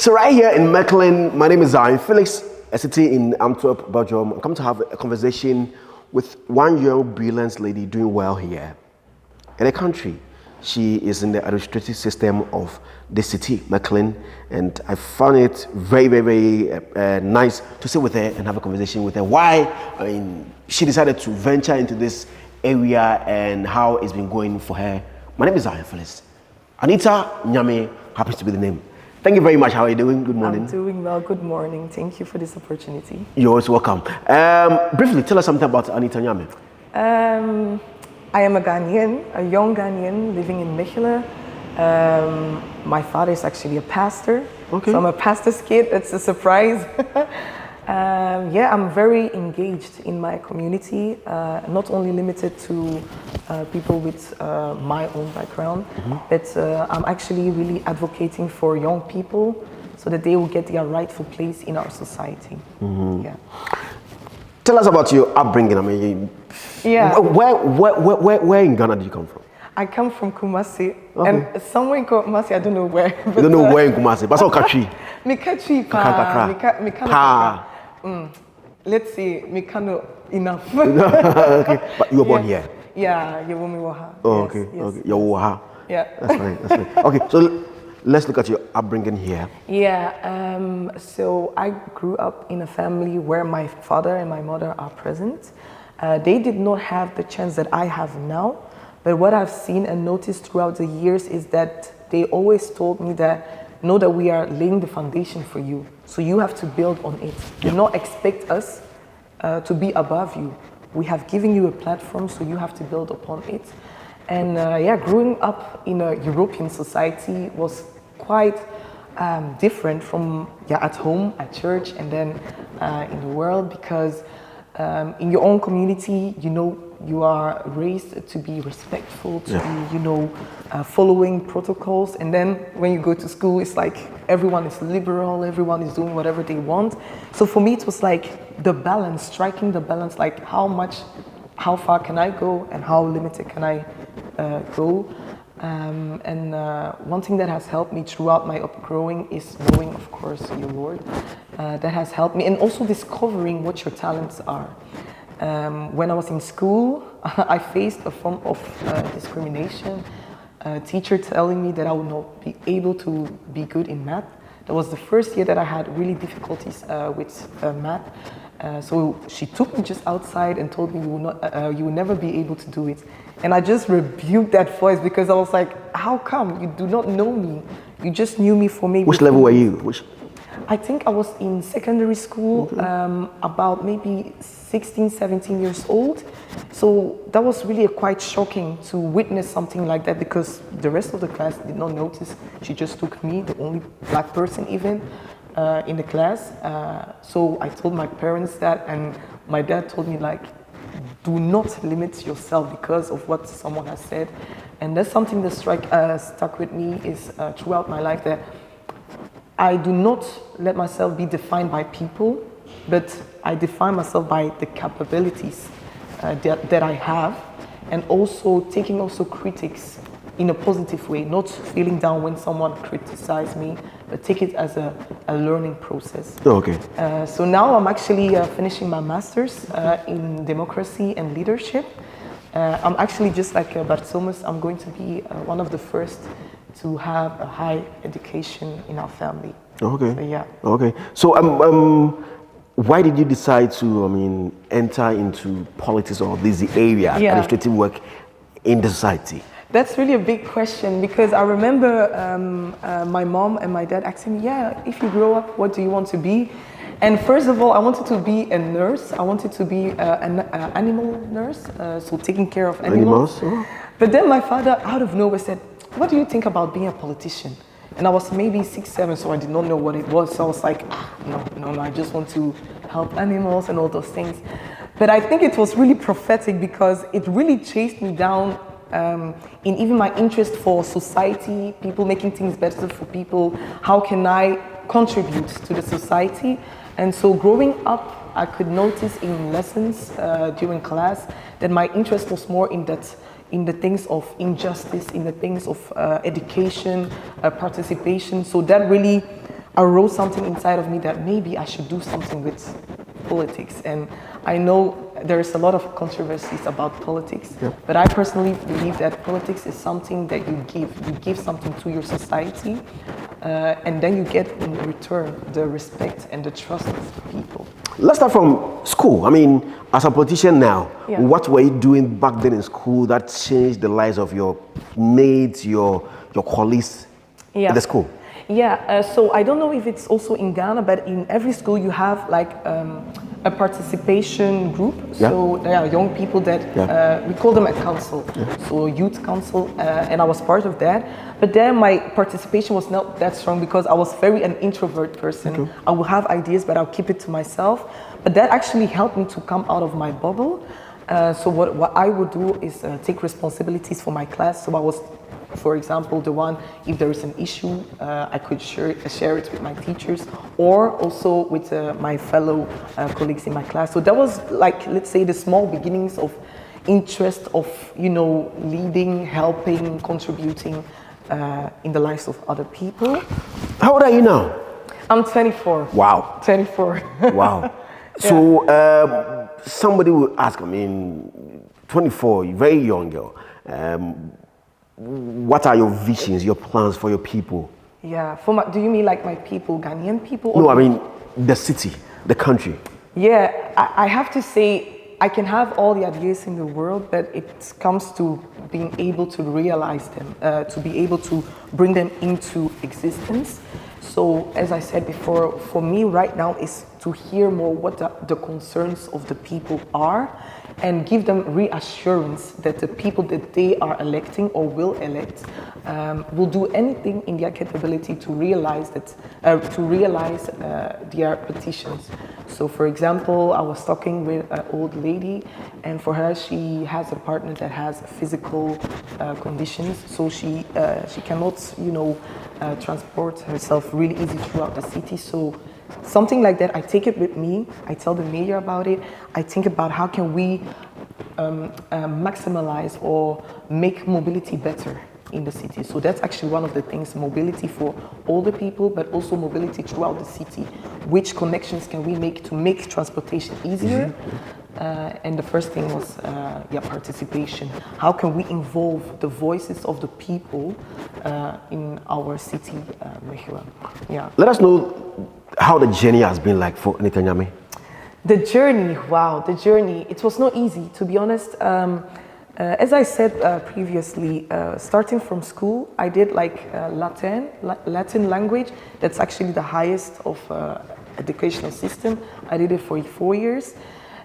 So right here in Mechelen, my name is Zionfelix, a city in Antwerp, Belgium. I'm coming to have a conversation with one young, brilliant lady doing well here in the country. She is in the administrative system of the city, Mechelen, and I found it very, very nice to sit with her and have a conversation with her. Why? I mean, she decided to venture into this area and how it's been going for her. My name is Zionfelix. Anita, Nyame happens to be the name. Thank you very much. How are you doing? Good morning. I'm doing well. Good morning. Thank you for this opportunity. You're always welcome. Briefly, tell us something about Anita Nyame. I am a Ghanaian, a young Ghanaian living in Mechelen. My father is actually a pastor, Okay. So I'm a pastor's kid. It's a surprise. Yeah, I'm very engaged in my community, not only limited to people with my own background, but I'm actually really advocating for young people so that they will get their rightful place in our society. Yeah. Tell us about your upbringing. I mean, Yeah. where in Ghana did you come from? I come from Kumasi, and somewhere in Kumasi, I don't know where. You don't know where in Kumasi, but so Kachi. Mikachi pa. Let's see, Mikano enough. Okay, but you were born here. Yeah, you were waha. Oh, okay, Yes. okay. You're Waha. Yeah. That's fine. That's fine. Okay, so let's look at your upbringing here. Yeah. So I grew up in a family where my father and my mother are present. They did not have the chance that I have now, but what I've seen and noticed throughout the years is that they always told me that, know that we are laying the foundation for you, so you have to build on it. Do not expect us to be above you. We have given you a platform, so you have to build upon it. And yeah, growing up in a European society was quite different from at home, at church, and then in the world, because in your own community, you are raised to be respectful, to be, following protocols. And then when you go to school, it's like everyone is liberal, everyone is doing whatever they want. So for me, it was like the balance, striking the balance, like how far can I go and how limited can I go? And one thing that has helped me throughout my upgrowing is knowing, of course, your Lord. That has helped me, and also discovering what your talents are. When I was in school, I faced a form of discrimination. A teacher telling me that I would not be able to be good in math. That was the first year that I had really difficulties with math. So she took me just outside and told me you will never be able to do it. And I just rebuked that voice because I was like, how come? You do not know me. You just knew me for maybe... Which level were you? I think I was in secondary school, about maybe 16, 17 years old. So that was really quite shocking to witness something like that, because the rest of the class did not notice. She just took me, the only black person even, in the class. So I told my parents that, and my dad told me, like, do not limit yourself because of what someone has said. And that's something that stuck with me is throughout my life, that I do not let myself be defined by people, but I define myself by the capabilities that I have, and also taking also critics in a positive way, not feeling down when someone criticizes me, but take it as a learning process. Okay. So now I'm actually finishing my master's in democracy and leadership. I'm actually just like Bartzomus, I'm going to be one of the first to have a high education in our family. Okay. So, yeah. Okay. So why did you decide to enter into politics or this area, administrative work in the society? That's really a big question, because I remember my mom and my dad asking me, if you grow up, what do you want to be? And first of all, I wanted to be a nurse. I wanted to be an animal nurse, so taking care of animals. Oh. But then my father, out of nowhere, said, what do you think about being a politician? And I was maybe 6, 7, so I did not know what it was. So I was like, no, I just want to help animals and all those things. But I think it was really prophetic, because it really chased me down in even my interest for society, people making things better for people. How can I contribute to the society? And so growing up, I could notice in lessons during class that my interest was more in the things of injustice, in the things of education, participation. So that really arose something inside of me that maybe I should do something with politics. And I know there's a lot of controversies about politics, but I personally believe that politics is something that you give something to your society, and then you get in return the respect and the trust of people. Let's start from school. I mean, as a politician now, what were you doing back then in school that changed the lives of your mates, your colleagues in the school? Yeah, so I don't know if it's also in Ghana, but in every school you have like a participation group. So there are young people that we call them a council, so youth council, and I was part of that. But then my participation was not that strong because I was very an introvert person. I will have ideas, but I'll keep it to myself. But that actually helped me to come out of my bubble. So what I would do is take responsibilities for my class. So I was, for example, the one, if there is an issue, I could share it with my teachers or also with my fellow colleagues in my class. So that was like, let's say, the small beginnings of interest of, leading, helping, contributing in the lives of other people. How old are you now? I'm 24. Wow. 24. Wow. So somebody will ask, 24, very young girl. What are your visions, your plans for your people? Yeah, do you mean like my people, Ghanaian people? No, I mean the city, the country. Yeah, I have to say, I can have all the ideas in the world, but it comes to being able to realize them, to be able to bring them into existence. So, as I said before, for me right now is to hear more what the concerns of the people are and give them reassurance that the people that they are electing or will elect will do anything in their capability to realize their petitions. So, for example, I was talking with an old lady, and for her, she has a partner that has physical conditions, so she cannot, transport herself really easy throughout the city. So something like that, I take it with me. I tell the mayor about it. I think about how can we maximize or make mobility better in the city. So that's actually one of the things, mobility for older people, but also mobility throughout the city. Which connections can we make to make transportation easier? And the first thing was participation. How can we involve the voices of the people in our city? Let us know how the journey has been like for Anita Nyame. The journey. It was not easy, to be honest. As I said previously, starting from school, I did like Latin language. That's actually the highest of educational system. I did it for 4 years.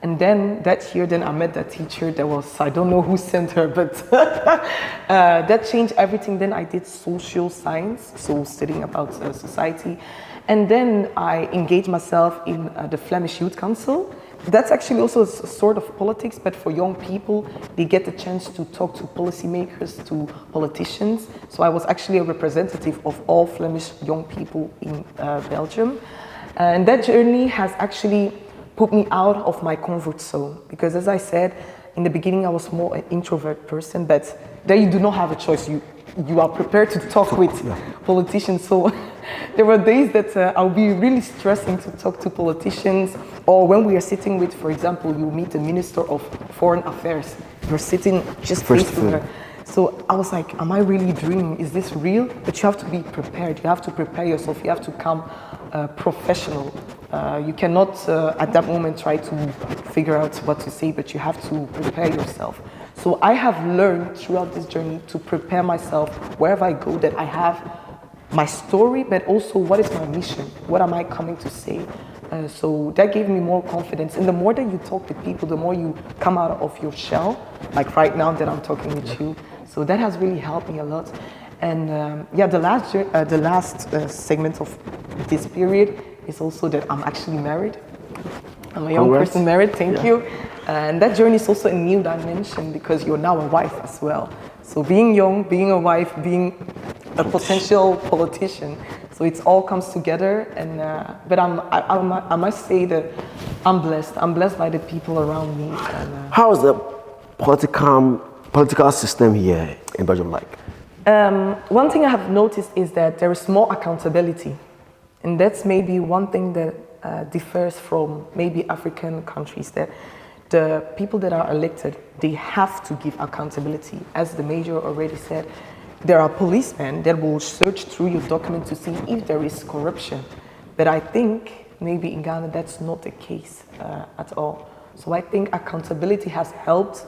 And then that year, I met that teacher that was, I don't know who sent her, but that changed everything. Then I did social science, so studying about society. And then I engaged myself in the Flemish Youth Council. That's actually also a sort of politics, but for young people, they get the chance to talk to policymakers, to politicians. So I was actually a representative of all Flemish young people in Belgium. And that journey has actually put me out of my comfort zone, because as I said, in the beginning I was more an introvert person, but there you do not have a choice. You are prepared to talk with politicians. So there were days that I'll be really stressing to talk to politicians, or when we are sitting with, for example, you meet the Minister of Foreign Affairs, you're sitting just facing her. So I was like, am I really dreaming? Is this real? But you have to be prepared. You have to prepare yourself. You have to come professional. You cannot at that moment try to figure out what to say, but you have to prepare yourself. So I have learned throughout this journey to prepare myself wherever I go, that I have my story, but also what is my mission? What am I coming to say? So that gave me more confidence. And the more that you talk to people, the more you come out of your shell, like right now that I'm talking with you. So that has really helped me a lot. And the last segment of this period is also that I'm actually married. I'm a young person married, thank you. And that journey is also a new dimension, because you're now a wife as well. So being young, being a wife, being a potential politician, so it all comes together. And but I must say that I'm blessed. I'm blessed by the people around me. And, how is the political system here in Belgium like? One thing I have noticed is that there is more accountability. And that's maybe one thing that differs from maybe African countries, that the people that are elected, they have to give accountability. As the mayor already said, there are policemen that will search through your document to see if there is corruption. But I think maybe in Ghana that's not the case at all. So I think accountability has helped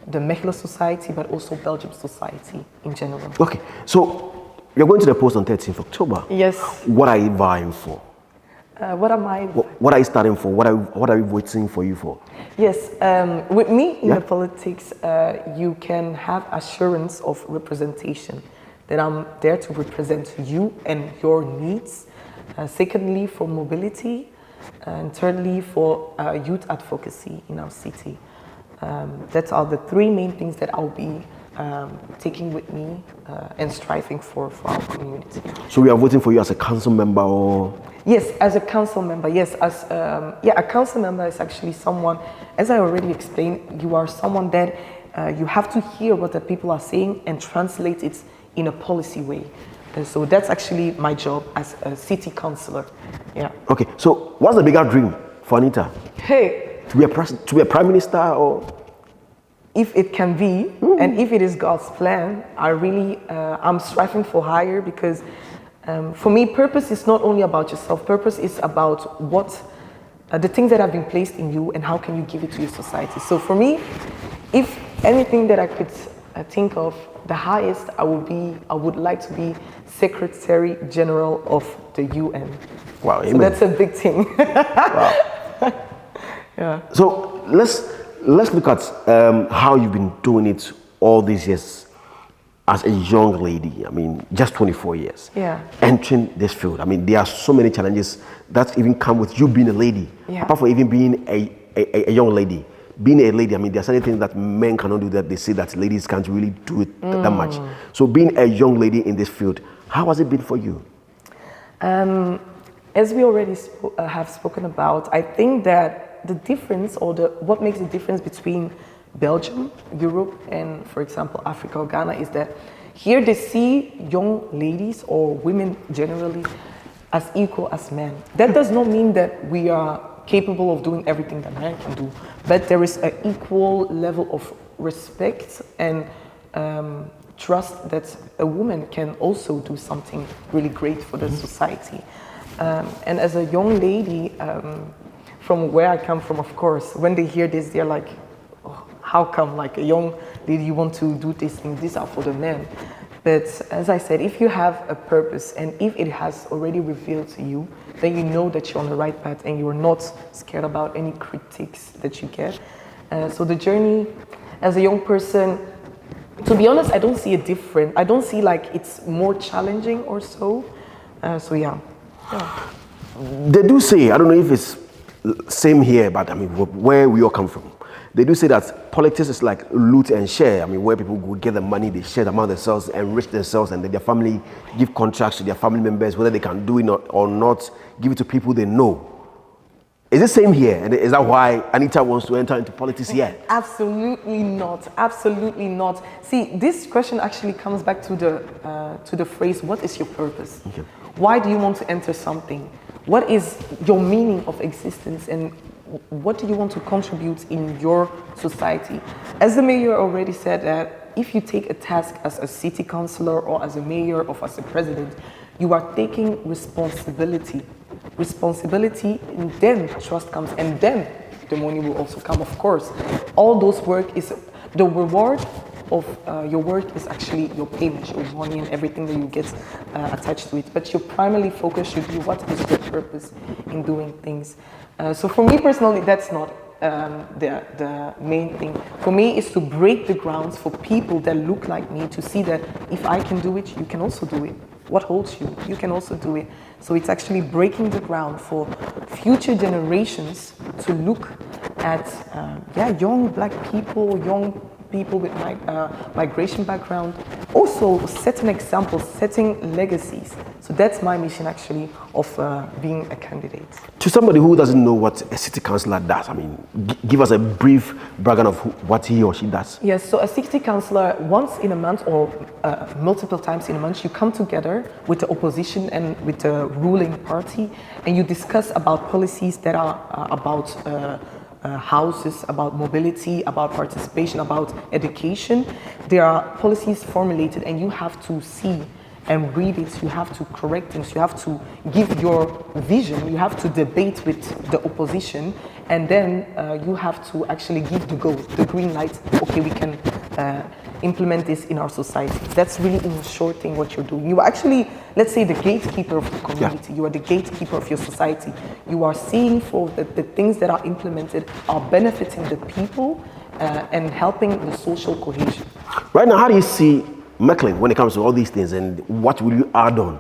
the Mechelen society, but also Belgium society in general. Okay, so you're going to the post on 13th October. Yes. What are you vying for? What am I? What are you starting for? What are you waiting for you for? Yes, with me in the politics, you can have assurance of representation, that I'm there to represent you and your needs. Secondly, for mobility, and thirdly, for youth advocacy in our city. That are the three main things that I'll be taking with me and striving for our community. So we are voting for you as a council member, or? Yes, as a council member. Yes, as a council member is actually someone, as I already explained, you are someone that you have to hear what the people are saying and translate it in a policy way. And so that's actually my job as a city councillor. Yeah. Okay, so what's the bigger dream for Anita? Hey. To be a prime minister, or? If it can be, and if it is God's plan, I'm striving for higher, because for me, purpose is not only about yourself. Purpose is about what the things that have been placed in you and how can you give it to your society. So for me, if anything that I could think of, the highest I would like to be Secretary General of the UN. Wow, so that's a big thing. Wow. Yeah. So let's look at how you've been doing it all these years as a young lady. I mean, just 24 years. Yeah. Entering this field. I mean, there are so many challenges that even come with you being a lady. Yeah. Apart from even being a young lady. Being a lady, I mean, there are certain things that men cannot do that they say that ladies can't really do it that much. So being a young lady in this field, how has it been for you? As we already have spoken about, I think that the difference, or what makes the difference between Belgium, Europe, and, for example, Africa or Ghana, is that here they see young ladies or women generally as equal as men. That does not mean that we are capable of doing everything that men can do, but there is an equal level of respect and trust that a woman can also do something really great for the society. And as a young lady, from where I come from, of course, when they hear this, they're like, oh, how come, like, a young lady, you want to do these things? These are for the men. But as I said, if you have a purpose and if it has already revealed to you, then you know that you're on the right path and you're not scared about any critiques that you get. So the journey as a young person, to be honest, I don't see it different. I don't see like it's more challenging or so. So yeah. They do say, I don't know if it's same here, but I mean, where we all come from, they do say that politics is like loot and share. I mean, where people go get the money, they share among themselves, enrich themselves, and then their family give contracts to their family members, whether they can do it or not, give it to people they know. Is it same here? And is that why Anita wants to enter into politics here? Absolutely not. Absolutely not. See, this question actually comes back to the phrase, what is your purpose? Okay. Why do you want to enter something? What is your meaning of existence, and what do you want to contribute in your society? As the mayor already said, that if you take a task as a city councillor or as a mayor or as a president, you are taking responsibility. Responsibility, and then trust comes, and then the money will also come, of course. All those work is, the reward of your work is actually your payment, your money and everything that you get attached to it. But your primary focus should be what is your purpose in doing things. So for me personally, that's not the main thing. For me, is to break the grounds for people that look like me, to see that if I can do it, you can also do it. What holds you? You can also do it. So it's actually breaking the ground for future generations to look at young black people, young people with migration background, also setting examples, setting legacies. So that's my mission actually of being a candidate. To somebody who doesn't know what a city councillor does, I mean, give us a brief background of what he or she does. Yes, so a city councillor, once in a month or multiple times in a month, you come together with the opposition and with the ruling party, and you discuss about policies that are about houses, about mobility, about participation, about education. There are policies formulated and you have to see and read it, you have to correct things, you have to give your vision, you have to debate with the opposition, and then you have to actually give the green light, okay, we can implement this in our society. That's really in short thing what you're doing. You are actually, let's say, the gatekeeper of the community. You are the gatekeeper of your society. You are seeing for the things that are implemented are benefiting the people and helping the social cohesion. Right now, how do you see Mechelen when it comes to all these things, and what will you add on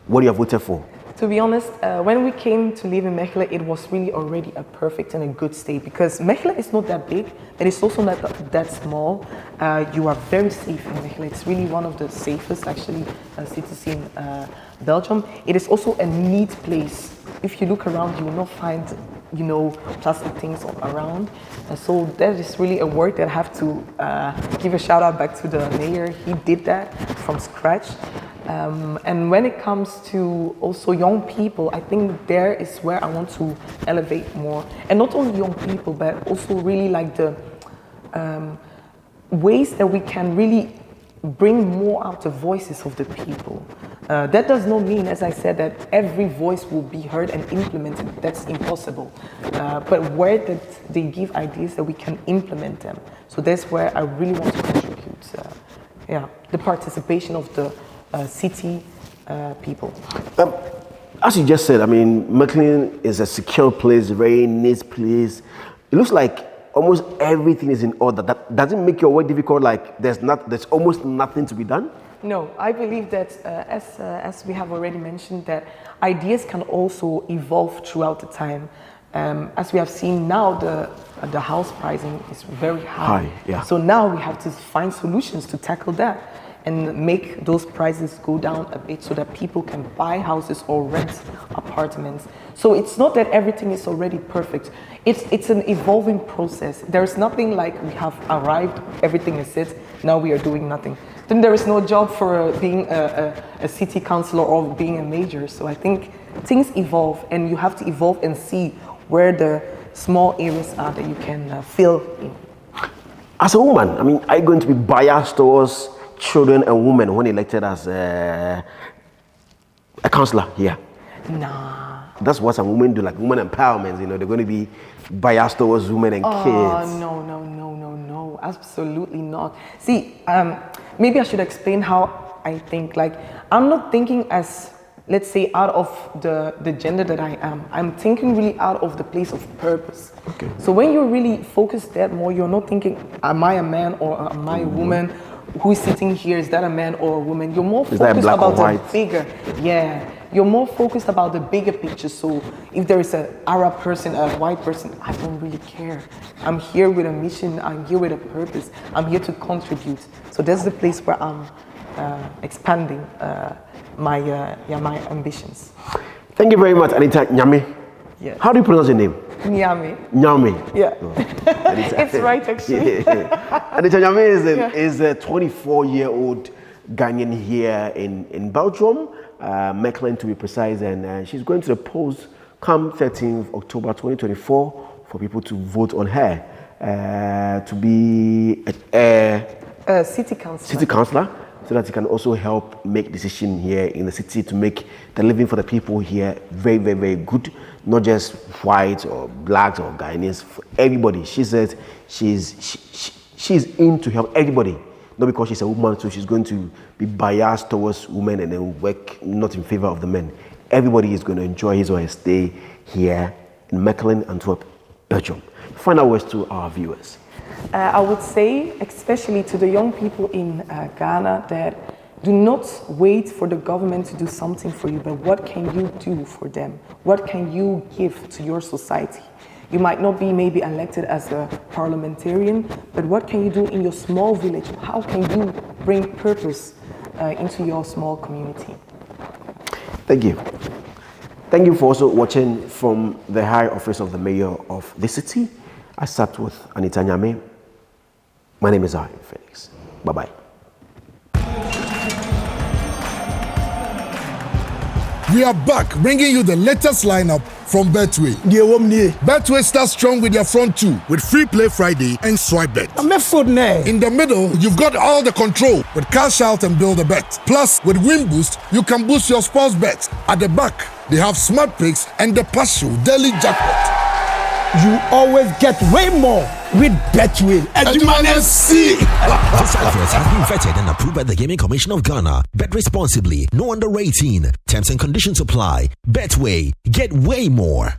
what you have voted for? To be honest, when we came to live in Mechelen, it was really already a perfect and a good state, because Mechelen is not that big, but it's also not that small. You are very safe in Mechelen. It's really one of the safest, actually, cities in Belgium. It is also a neat place. If you look around, you will not find, you know, plastic things around. And so that is really a work that I have to give a shout out back to the mayor. He did that from scratch. And when it comes to also young people, I think there is where I want to elevate more. And not only young people, but also really like the ways that we can really bring more out the voices of the people. That does not mean, as I said, that every voice will be heard and implemented. That's impossible. But where that they give ideas that we can implement them. So that's where I really want to contribute. The participation of the city people. As you just said, I mean, Mechelen is a secure place, very nice place. It looks like almost everything is in order. That doesn't make your work difficult. Like there's almost nothing to be done. No, I believe that as we have already mentioned, that ideas can also evolve throughout the time. As we have seen now, the house pricing is very high. Yeah. So now we have to find solutions to tackle that and make those prices go down a bit so that people can buy houses or rent apartments. So it's not that everything is already perfect. It's an evolving process. There's nothing like we have arrived, everything is set, now we are doing nothing. Then there is no job for being a city councillor or being a mayor. So I think things evolve, and you have to evolve and see where the small areas are that you can fill in. As a woman, I mean, are you going to be biased towards children and women when elected as a councillor here? Nah. That's what some women do, like women empowerment, you know, they're going to be biased towards women and kids. No, absolutely not. See, maybe I should explain how I think. Like, I'm not thinking as, let's say, out of the gender that I am. I'm thinking really out of the place of purpose. Okay. So when you're really focused that more, you're not thinking, am I a man or am I a woman? Who is sitting here? Is that a man or a woman? You're more focused about the bigger. Yeah. You're more focused about the bigger picture. So if there is an Arab person, a white person, I don't really care. I'm here with a mission. I'm here with a purpose. I'm here to contribute. So that's the place where I'm expanding my ambitions. Thank you very much, Anita. Nyame. Yes. How do you pronounce your name? Nyame. Nyame. Yeah. It's right, actually. Anita Nyame is a 24-year-old Ghanaian here in Belgium, Mechelen to be precise, and she's going to the polls come 13th October 2024 for people to vote on her to be a city councillor. City councillor, so that he can also help make decisions here in the city to make the living for the people here very, very, very good. Not just white or blacks or Ghanaians, for everybody. She says she's in to help everybody. Not because she's a woman, so she's going to be biased towards women and then work not in favor of the men. Everybody is going to enjoy his or her stay here in Mechelen, Antwerp, Belgium. Final words to our viewers. I would say, especially to the young people in Ghana, that do not wait for the government to do something for you, but what can you do for them? What can you give to your society? You might not be maybe elected as a parliamentarian, but what can you do in your small village? How can you bring purpose into your small community. Thank you. Thank you for also watching from the high office of the mayor of the city. I sat with Anita Nyame. My name is Zionfelix. Bye-bye. We are back bringing you the latest lineup from Betway. Betway starts strong with their front two with Free Play Friday and Swipe Bet. In the middle, you've got all the control with Cash Out and Build a Bet. Plus, with Win Boost, you can boost your sports bets. At the back, they have Smart Picks and the partial daily jackpot. You always get way more with Betway. This adverts have been vetted and approved by the Gaming Commission of Ghana. Bet responsibly. No under 18. Terms and conditions apply. Betway. Get way more.